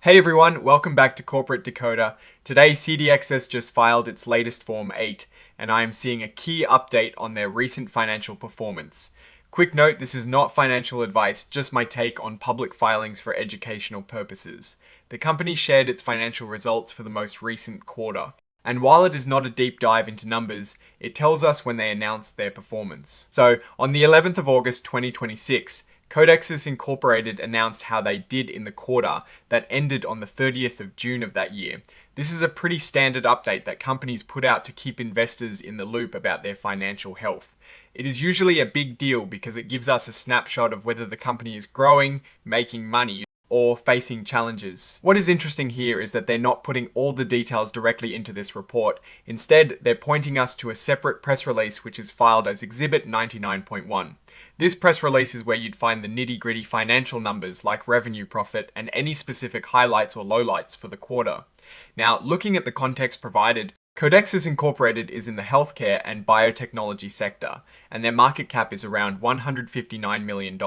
Hey everyone, welcome back to Corporate Decoder. Today CDXS just filed its latest Form 8, and I am seeing a key update on their recent financial performance. Quick note, this is not financial advice, just my take on public filings for educational purposes. The company shared its financial results for the most recent quarter. And while it is not a deep dive into numbers, it tells us when they announced their performance. So, on the 11th of August 2026, Codexis Incorporated announced how they did in the quarter that ended on the 30th of June of that year. This is a pretty standard update that companies put out to keep investors in the loop about their financial health. It is usually a big deal because it gives us a snapshot of whether the company is growing, making money, or facing challenges. What is interesting here is that they're not putting all the details directly into this report. Instead, they're pointing us to a separate press release which is filed as Exhibit 99.1. This press release is where you'd find the nitty-gritty financial numbers like revenue, profit, and any specific highlights or lowlights for the quarter. Now, looking at the context provided, Codexis Incorporated is in the healthcare and biotechnology sector, and their market cap is around $159 million.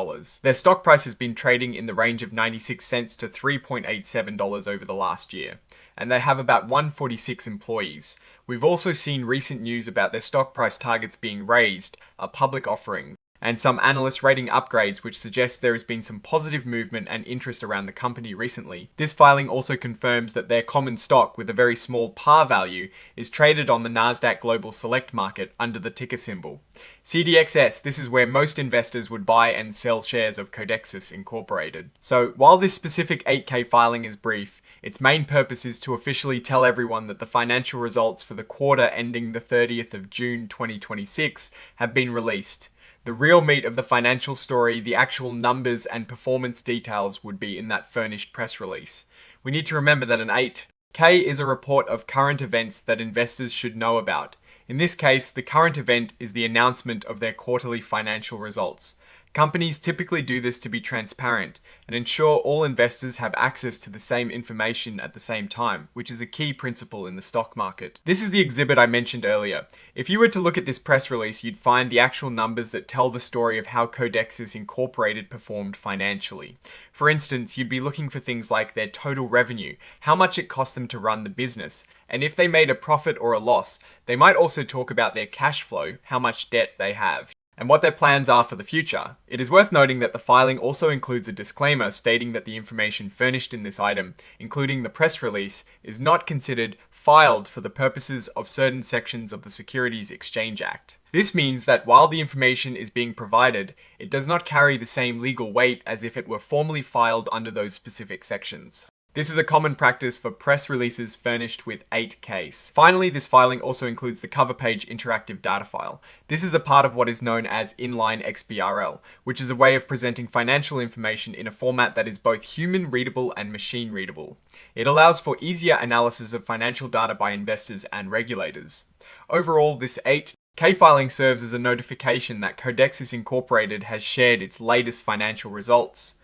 Their stock price has been trading in the range of 96 cents to $3.87 over the last year, and they have about 146 employees. We've also seen recent news about their stock price targets being raised, a public offering, and some analyst rating upgrades which suggest there has been some positive movement and interest around the company recently. This filing also confirms that their common stock with a very small par value is traded on the Nasdaq Global Select Market under the ticker symbol CDXS. This is where most investors would buy and sell shares of Codexis Incorporated. So while this specific 8K filing is brief, its main purpose is to officially tell everyone that the financial results for the quarter ending the 30th of June 2026 have been released. The real meat of the financial story, the actual numbers and performance details, would be in that furnished press release. We need to remember that an 8K is a report of current events that investors should know about. In this case, the current event is the announcement of their quarterly financial results. Companies typically do this to be transparent and ensure all investors have access to the same information at the same time, which is a key principle in the stock market. This is the exhibit I mentioned earlier. If you were to look at this press release, you'd find the actual numbers that tell the story of how Codexis Incorporated performed financially. For instance, you'd be looking for things like their total revenue, how much it cost them to run the business, and if they made a profit or a loss. They might also talk about their cash flow, how much debt they have, and what their plans are for the future. It is worth noting that the filing also includes a disclaimer stating that the information furnished in this item, including the press release, is not considered filed for the purposes of certain sections of the Securities Exchange Act. This means that while the information is being provided, it does not carry the same legal weight as if it were formally filed under those specific sections. This is a common practice for press releases furnished with 8Ks. Finally, this filing also includes the cover page interactive data file. This is a part of what is known as inline XBRL, which is a way of presenting financial information in a format that is both human readable and machine readable. It allows for easier analysis of financial data by investors and regulators. Overall, this 8K filing serves as a notification that Codexis Incorporated has shared its latest financial results.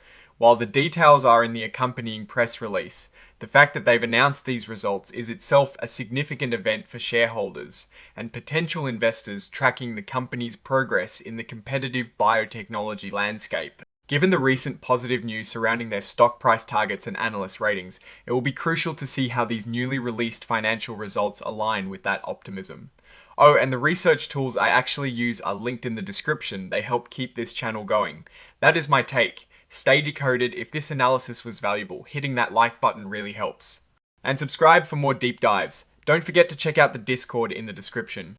While the details are in the accompanying press release, the fact that they've announced these results is itself a significant event for shareholders and potential investors tracking the company's progress in the competitive biotechnology landscape. Given the recent positive news surrounding their stock price targets and analyst ratings, it will be crucial to see how these newly released financial results align with that optimism. Oh, and the research tools I actually use are linked in the description. They help keep this channel going. That is my take. Stay decoded. If this analysis was valuable, hitting that like button really helps. And subscribe for more deep dives. Don't forget to check out the Discord in the description.